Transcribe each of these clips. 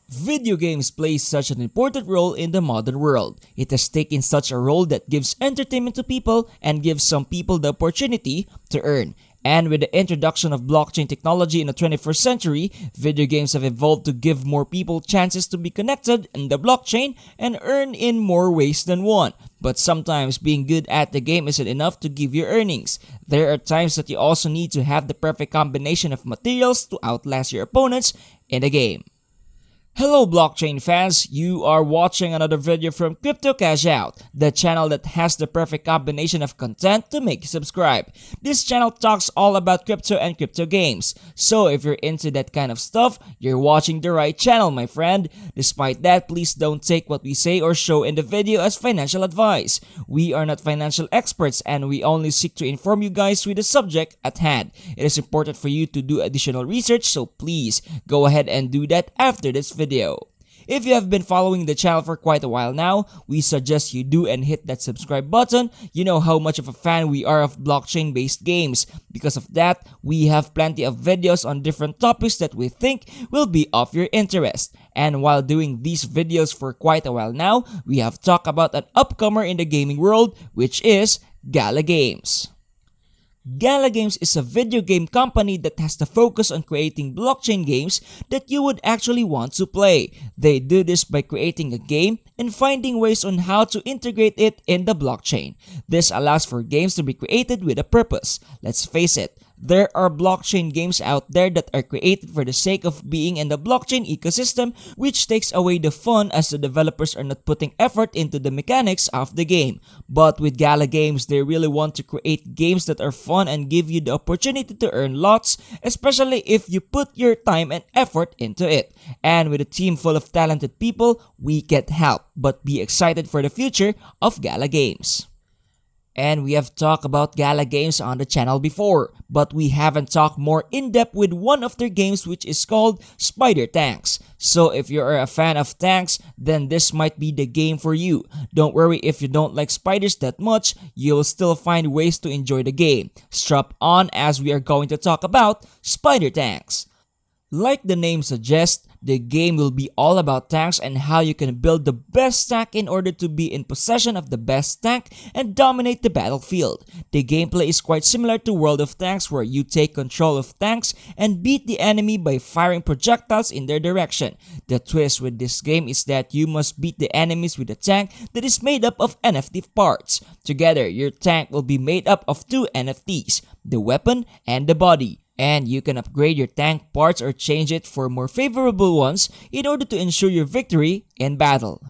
Video games play such an important role in the modern world. It has taken such a role that gives entertainment to people and gives some people the opportunity to earn. And with the introduction of blockchain technology in the 21st century, video games have evolved to give more people chances to be connected in the blockchain and earn in more ways than one. But sometimes being good at the game isn't enough to give you earnings. There are times that you also need to have the perfect combination of materials to outlast your opponents in the game. Hello blockchain fans, you are watching another video from Crypto Cash Out, the channel that has the perfect combination of content to make you subscribe. This channel talks all about crypto and crypto games, so if you're into that kind of stuff, you're watching the right channel my friend. Despite that, please don't take what we say or show in the video as financial advice. We are not financial experts and we only seek to inform you guys with the subject at hand. It is important for you to do additional research, so please go ahead and do that after this video. If you have been following the channel for quite a while now, we suggest you do and hit that subscribe button. You know how much of a fan we are of blockchain based games. Because of that, we have plenty of videos on different topics that we think will be of your interest. And while doing these videos for quite a while now, we have talked about an upcomer in the gaming world, which is Gala Games. Gala Games is a video game company that has the focus on creating blockchain games that you would actually want to play. They do this by creating a game and finding ways on how to integrate it in the blockchain. This allows for games to be created with a purpose. Let's face it, there are blockchain games out there that are created for the sake of being in the blockchain ecosystem, which takes away the fun as the developers are not putting effort into the mechanics of the game. But with Gala Games, they really want to create games that are fun and give you the opportunity to earn lots, especially if you put your time and effort into it. And with a team full of talented people, we can't help but be excited for the future of Gala Games. And we have talked about Gala Games on the channel before, but we haven't talked more in depth with one of their games which is called Spider Tanks. So if you're a fan of tanks, then this might be the game for you. Don't worry if you don't like spiders that much, you'll still find ways to enjoy the game. Strap on as we are going to talk about Spider Tanks. Like the name suggests, the game will be all about tanks and how you can build the best tank in order to be in possession of the best tank and dominate the battlefield. The gameplay is quite similar to World of Tanks where you take control of tanks and beat the enemy by firing projectiles in their direction. The twist with this game is that you must beat the enemies with a tank that is made up of NFT parts. Together, your tank will be made up of two NFTs, the weapon and the body. And you can upgrade your tank parts or change it for more favorable ones in order to ensure your victory in battle.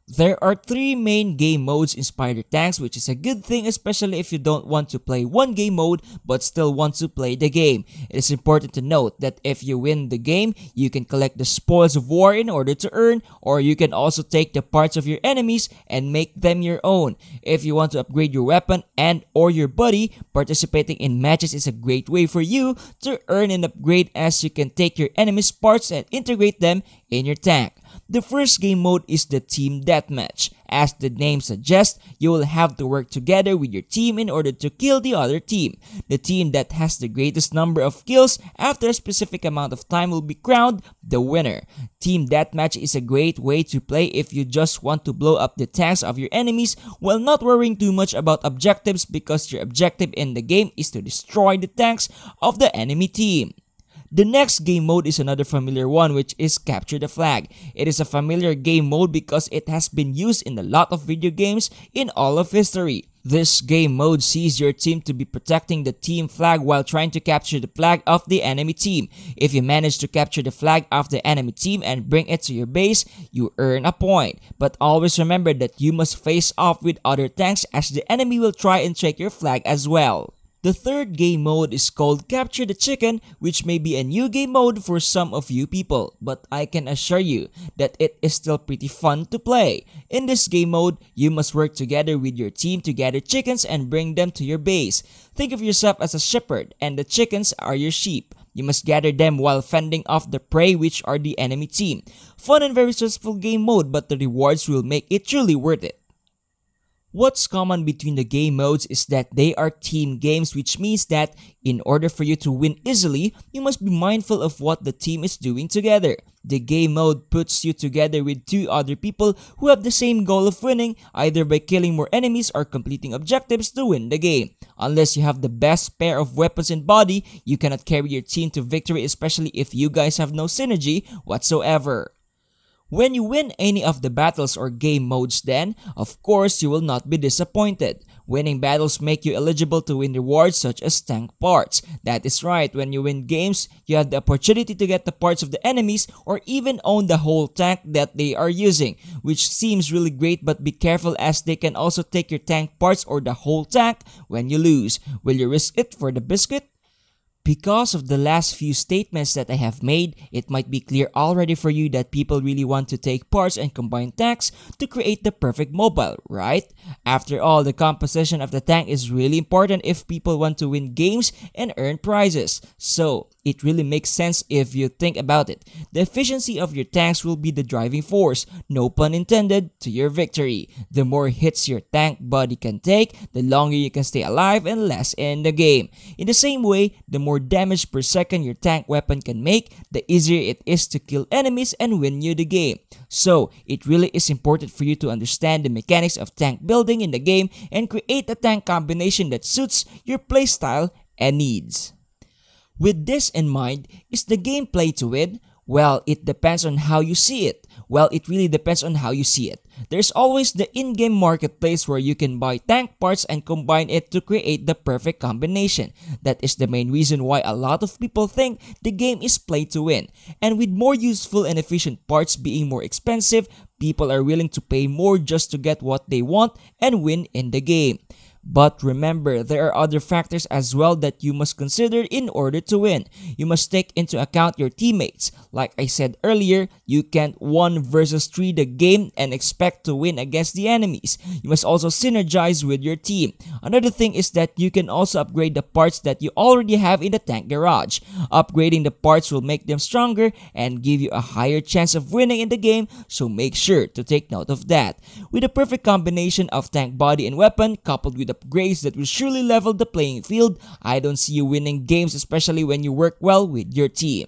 There are three main game modes in Spider Tanks, which is a good thing especially if you don't want to play one game mode but still want to play the game. It is important to note that if you win the game, you can collect the spoils of war in order to earn, or you can also take the parts of your enemies and make them your own. If you want to upgrade your weapon and or your body, participating in matches is a great way for you to earn an upgrade as you can take your enemies' parts and integrate them in your tank. The first game mode is the Team Deathmatch. As the name suggests, you will have to work together with your team in order to kill the other team. The team that has the greatest number of kills after a specific amount of time will be crowned the winner. Team Deathmatch is a great way to play if you just want to blow up the tanks of your enemies while not worrying too much about objectives because your objective in the game is to destroy the tanks of the enemy team. The next game mode is another familiar one, which is Capture the Flag. It is a familiar game mode because it has been used in a lot of video games in all of history. This game mode sees your team to be protecting the team flag while trying to capture the flag of the enemy team. If you manage to capture the flag of the enemy team and bring it to your base, you earn a point. But always remember that you must face off with other tanks as the enemy will try and take your flag as well. The third game mode is called Capture the Chicken, which may be a new game mode for some of you people, but I can assure you that it is still pretty fun to play. In this game mode, you must work together with your team to gather chickens and bring them to your base. Think of yourself as a shepherd and the chickens are your sheep. You must gather them while fending off the prey, which are the enemy team. Fun and very stressful game mode, but the rewards will make it truly worth it. What's common between the game modes is that they are team games, which means that in order for you to win easily, you must be mindful of what the team is doing together. The game mode puts you together with two other people who have the same goal of winning, either by killing more enemies or completing objectives to win the game. Unless you have the best pair of weapons and body, you cannot carry your team to victory, especially if you guys have no synergy whatsoever. When you win any of the battles or game modes, then, of course, you will not be disappointed. Winning battles make you eligible to win rewards such as tank parts. That is right, when you win games, you have the opportunity to get the parts of the enemies or even own the whole tank that they are using, which seems really great, but be careful as they can also take your tank parts or the whole tank when you lose. Will you risk it for the biscuit? Because of the last few statements that I have made, it might be clear already for you that people really want to take parts and combine tanks to create the perfect mobile, right? After all, the composition of the tank is really important if people want to win games and earn prizes. So, it really makes sense if you think about it. The efficiency of your tanks will be the driving force, no pun intended, to your victory. The more hits your tank body can take, the longer you can stay alive and less in the game. In the same way, the more damage per second your tank weapon can make, the easier it is to kill enemies and win you the game. So, it really is important for you to understand the mechanics of tank building in the game and create a tank combination that suits your playstyle and needs. With this in mind, is the gameplay to win? Well, it depends on how you see it. Well, it really depends on how you see it. There's always the in-game marketplace where you can buy tank parts and combine it to create the perfect combination. That is the main reason why a lot of people think the game is play to win. And with more useful and efficient parts being more expensive, people are willing to pay more just to get what they want and win in the game. But remember, there are other factors as well that you must consider in order to win. You must take into account your teammates. Like I said earlier, you can't 1 versus 3 the game and expect to win against the enemies. You must also synergize with your team. Another thing is that you can also upgrade the parts that you already have in the tank garage. Upgrading the parts will make them stronger and give you a higher chance of winning in the game, so make sure to take note of that. With a perfect combination of tank body and weapon coupled with upgrades that will surely level the playing field, I don't see you winning games, especially when you work well with your team.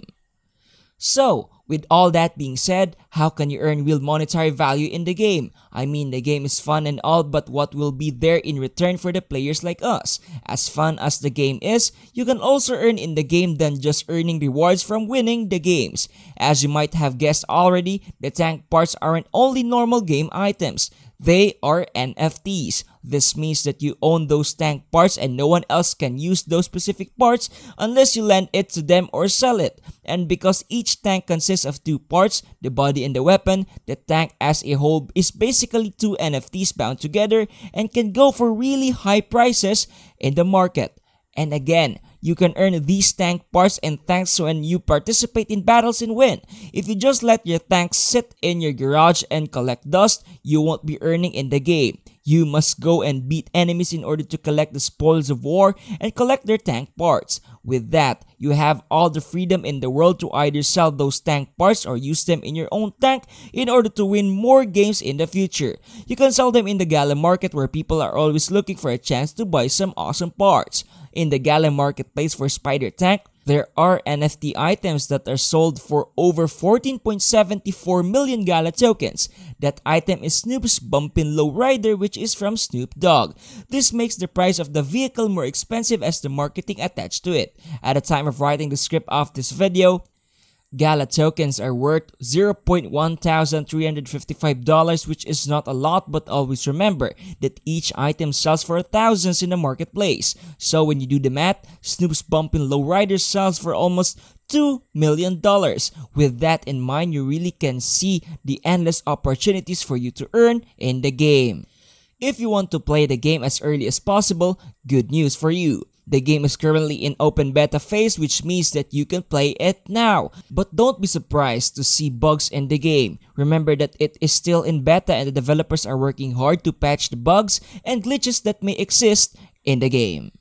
So, with all that being said, how can you earn real monetary value in the game? I mean, the game is fun and all, but what will be there in return for the players like us? As fun as the game is, you can also earn in the game than just earning rewards from winning the games. As you might have guessed already, the tank parts aren't only normal game items. They are NFTs. This means that you own those tank parts and no one else can use those specific parts unless you lend it to them or sell it. And because each tank consists of 2 parts, the body and the weapon, the tank as a whole is basically 2 NFTs bound together and can go for really high prices in the market. And again, you can earn these tank parts and tanks when you participate in battles and win. If you just let your tanks sit in your garage and collect dust, you won't be earning in the game. You must go and beat enemies in order to collect the spoils of war and collect their tank parts. With that, you have all the freedom in the world to either sell those tank parts or use them in your own tank in order to win more games in the future. You can sell them in the Gala market where people are always looking for a chance to buy some awesome parts. In the Gala marketplace for Spider Tank, there are NFT items that are sold for over 14.74 million Gala tokens. That item is Snoop's Bumpin' Lowrider, which is from Snoop Dogg. This makes the price of the vehicle more expensive as the marketing attached to it. At the time of writing the script of this video, Gala tokens are worth $1,355, which is not a lot, but always remember that each item sells for thousands in the marketplace. So when you do the math, Snoop's Bumpin' Lowrider sells for almost $2 million. With that in mind, you really can see the endless opportunities for you to earn in the game. If you want to play the game as early as possible, good news for you. The game is currently in open beta phase, which means that you can play it now. But don't be surprised to see bugs in the game. Remember that it is still in beta and the developers are working hard to patch the bugs and glitches that may exist in the game.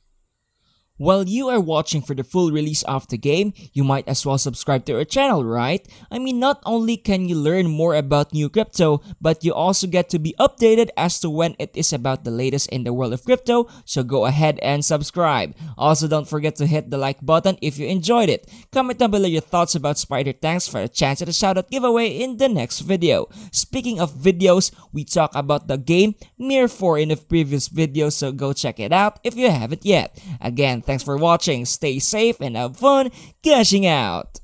While you are watching for the full release of the game, you might as well subscribe to our channel, right? I mean, not only can you learn more about new crypto, but you also get to be updated as to when it is about the latest in the world of crypto, so go ahead and subscribe. Also, don't forget to hit the like button if you enjoyed it. Comment down below your thoughts about Spider Tanks for a chance at a shoutout giveaway in the next video. Speaking of videos, we talk about the game Mir 4 in the previous video, so go check it out if you haven't yet. Again, thanks for watching, stay safe and have fun cashing out!